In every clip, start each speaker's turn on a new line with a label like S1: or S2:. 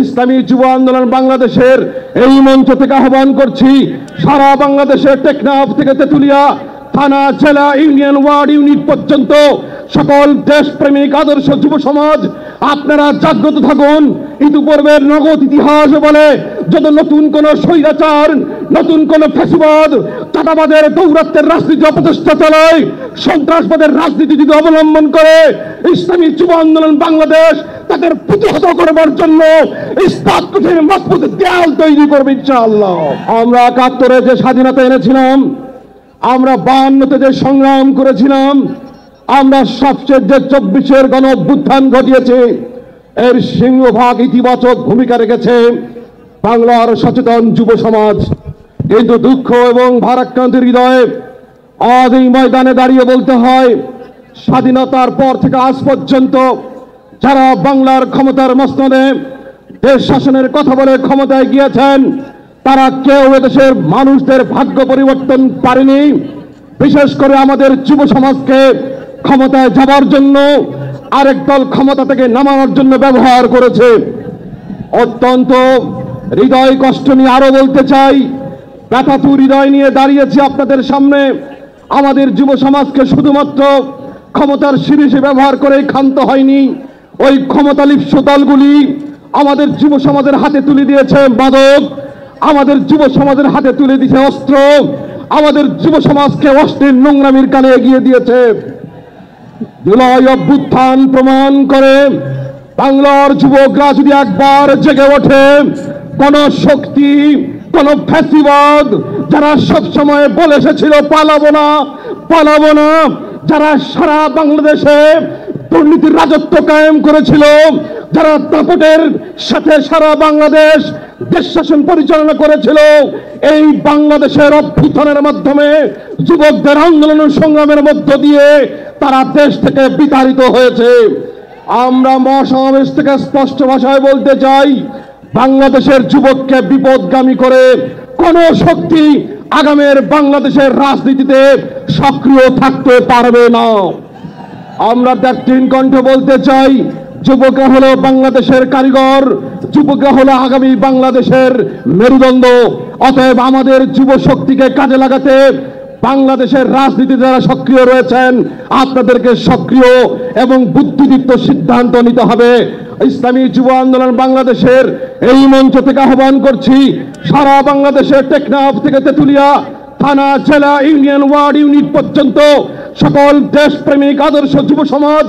S1: ইসলামী যুব আন্দোলন বাংলাদেশের এই মঞ্চ থেকে আহ্বান করছি, সারা বাংলাদেশের টেকনাফ থেকে তেতুলিয়া থানা, জেলা, ইউনিয়ন, ওয়ার্ড, ইউনিট পর্যন্ত সকল দেশপ্রেমিক আদর্শ যুব সমাজ আপনারা জাগ্রত থাকুন। ইতিপূর্বের নগদ ইতিহাস বলে, যত নতুন কোন স্বৈরাচার, নতুন কোন ফ্যাসিবাদ, চাঁদাবাদের দৌরাত্মের রাজনীতি অপচেষ্টা চালায়, সন্ত্রাসবাদের রাজনীতি যদি অবলম্বন করে, ইসলামী যুব আন্দোলন বাংলাদেশ তাদের প্রতিহত করবার জন্য ইস্পাত কঠিন মজবুত দেয়াল তৈরি করবে ইনশাআল্লাহ। আমরা ৭১-এ যে স্বাধীনতা এনেছিলাম, আমরা ৫২-তে যে সংগ্রাম করেছিলাম, আমরা সবচেয়ে যে ২৪-এর গণ অভ্যুত্থান ঘটিয়েছে, এর সিংহভাগ ইতিবাচক ভূমিকা রেখেছে বাংলার সচেতন যুব সমাজ। কিন্তু দুঃখ এবং ভারাক্রান্ত হৃদয়ে আজ এই ময়দানে দাঁড়িয়ে বলতে হয়, স্বাধীনতার পর থেকে আজ পর্যন্ত যারা বাংলার ক্ষমতার মসনদে দেশ শাসনের কথা বলে ক্ষমতায় গিয়েছেন, তারা কেউ এদেশের মানুষদের ভাগ্য পরিবর্তন পারেনি। বিশেষ করে আমাদের যুব সমাজকে ক্ষমতায় যাবার জন্য আরেক দল ক্ষমতা থেকে নামানোর জন্য ব্যবহার করেছে। অত্যন্ত হৃদয় কষ্ট নিয়ে আরো বলতে চাই, ব্যথাতুর হৃদয় নিয়ে দাঁড়িয়েছি আপনাদের সামনে। আমাদের যুব সমাজকে শুধুমাত্র ক্ষমতার শিরিষে ব্যবহার করে ক্ষান্ত হয়নি, ওই ক্ষমতালিপ্স দলগুলি আমাদের যুব সমাজের হাতে তুলে দিয়েছে মাদক, আমাদের যুব সমাজের হাতে তুলে দিয়েছে অস্ত্র, আমাদের যুব সমাজকে অস্ত্রের নোংরামির কানে এগিয়ে দিয়েছে। জুলাই অভ্যুত্থান প্রমাণ করে, বাংলার যুবকরা যদি একবার জেগে ওঠে, কোন শক্তি, কোন ফ্যাসিবাদ যারা সবসময় বলে এসেছিল পালাবো না পালাবো না, যারা সারা বাংলাদেশে দুর্নীতির রাজত্ব কায়েম করেছিল, যারা দাপটের সাথে সারা বাংলাদেশ দেশ শাসন পরিচালনা করেছিল, এই বাংলাদেশের অভ্যুত্থানের মাধ্যমে যুবকদের আন্দোলন সংগ্রামের মধ্য দিয়ে তারা দেশ থেকে বিতাড়িত হয়েছে। আমরা মহাসমাবেশ থেকে স্পষ্ট ভাষায় বলতে চাই, বাংলাদেশের যুবককে বিপদগামী করে কোন শক্তি আগামীর বাংলাদেশের রাজনীতিতে সক্রিয় থাকতে পারবে না। আমরা ত্যাগহীন কণ্ঠে বলতে চাই, যুবকরা হলো বাংলাদেশের কারিগর, যুবকরা হলো আগামী বাংলাদেশের মেরুদণ্ড। অতএব আমাদের যুব শক্তিকে কাজে লাগাতে বাংলাদেশের রাজনীতি যারা সক্রিয় রয়েছেন, আপনাদেরকে সক্রিয় এবং বুদ্ধিদীপ্ত সিদ্ধান্ত নিতে হবে। ইসলামী যুব আন্দোলন বাংলাদেশের এই মঞ্চ থেকে আহ্বান করছি, সারা বাংলাদেশের টেকনাফ থেকে তেতুলিয়া থানা, জেলা, ইউনিয়ন, ওয়ার্ড, ইউনিট পর্যন্ত সকল দেশপ্রেমিক আদর্শ যুব সমাজ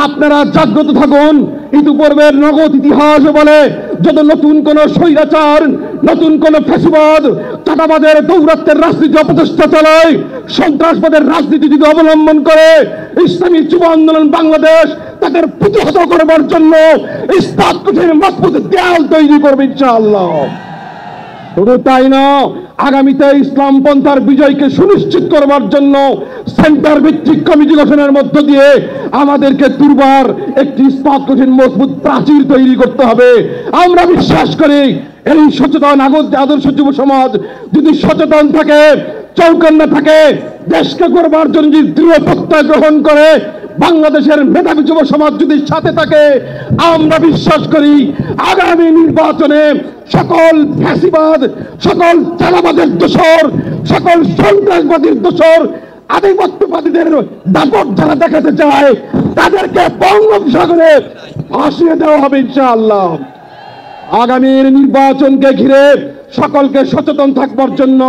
S1: আপনারা জাগ্রত থাকুন। ইতিপূর্বের নগদ ইতিহাস বলে, যত নতুন কোন স্বৈরাচার, নতুন কোন ফ্যাসিবাদ, চাঁদাবাদের দৌরাত্মের রাজনীতি অপচেষ্টা চালায়, সন্ত্রাসবাদের রাজনীতি যদি অবলম্বন করে, ইসলামী যুব আন্দোলন বাংলাদেশ তাদের প্রতিহত করবার জন্য ইস্পাত কঠিন মজবুত দেয়াল তৈরি করবে ইনশাআল্লাহ। শুধু তাই না, আগামীতে ইসলাম পন্থার বিজয়কে সুনিশ্চিত করবার জন্য সেন্টার ভিত্তিক কমিটি গঠনের মধ্য দিয়ে আমাদেরকে দুর্বার একটি ইস্পাত কঠিন মজবুত প্রাচীর তৈরি করতে হবে। আমরা বিশ্বাস করি, এই সচেতন আদর্শ যুব সমাজ যদি সচেতন থাকে, চৌকন্না থাকে, দেশকে করবার জন্য যদি দৃঢ় প্রত্যয় গ্রহণ করে, বাংলাদেশের মেধাবী যুব সমাজ যদি সাথে থাকে, আমরা বিশ্বাস করি আগামী নির্বাচনে সকল ফ্যাসিবাদ, সকল চাঁদাবাদের দোষর, সকল সন্ত্রাসবাদীর দোষর, আধিপত্যবাদীদের দাপট যারা দেখাতে চায়, তাদেরকে বঙ্গোপসাগরে ভাসিয়ে দেওয়া হবে ইনশাআল্লাহ। আগামীর নির্বাচনকে ঘিরে সকলকে সচেতন থাকবার জন্য,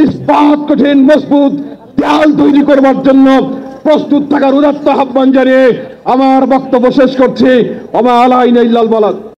S1: ইস্পাত কঠিন মজবুত দেয়াল তৈরি করবার জন্য প্রস্তুত থাকার উদাত্ত আহ্বান জানিয়ে আমার বক্তব্য শেষ করছি। ওমা আলাইনা ইল্লাল বালাগ।